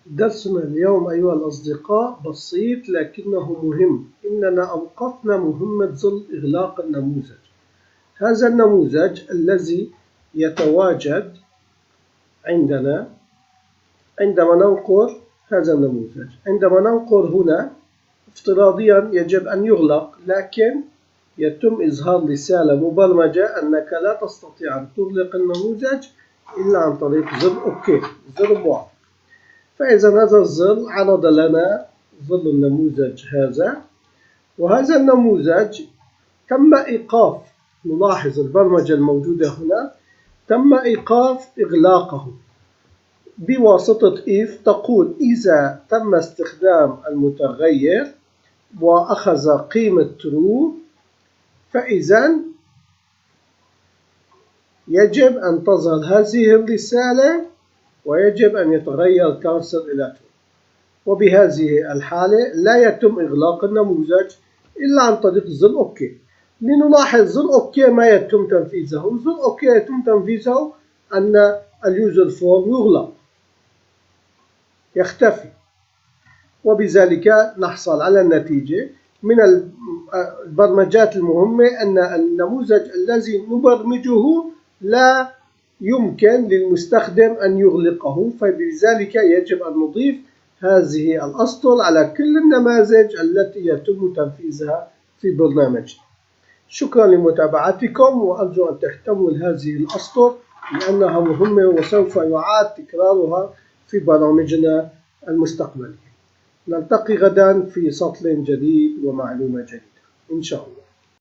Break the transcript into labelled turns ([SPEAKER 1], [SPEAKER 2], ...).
[SPEAKER 1] درسنا اليوم أيها الأصدقاء بسيط لكنه مهم. إننا أوقفنا مهمة ظل إغلاق النموذج. هذا النموذج الذي يتواجد عندنا عندما ننقر هذا النموذج، عندما ننقر هنا افتراضيا يجب أن يغلق، لكن يتم إظهار رسالة مبرمجة أنك لا تستطيع أن تغلق النموذج إلا عن طريق زر أوكي، زر موافق. فإذا هذا الزر عرض لنا ظل النموذج هذا، وهذا النموذج تم إيقاف، نلاحظ البرمجة الموجودة هنا تم إيقاف إغلاقه بواسطة if تقول إذا تم استخدام المتغير وأخذ قيمة true فإذا يجب أن تظهر هذه الرسالة ويجب أن يتغير الكارسر إلى true. وبهذه الحالة لا يتم إغلاق النموذج إلا عن طريق زر أوكي. لنلاحظ زر أوكي ما يتم تنفيذه، زر أوكي يتم تنفيذه أن اليوزر فورم يغلق، يختفي، وبذلك نحصل على النتيجة من البرمجات المهمة أن النموذج الذي نبرمجه لا يمكن للمستخدم أن يغلقه، فبذلك يجب أن نضيف هذه الأسطر على كل النماذج التي يتم تنفيذها في برنامجنا. شكرا لمتابعتكم، وأرجو أن تهتموا لهذه الأسطر لأنها مهمة وسوف يعاد تكرارها في برامجنا المستقبلية. نلتقي غدا في سطر جديد ومعلومة جديدة إن شاء الله.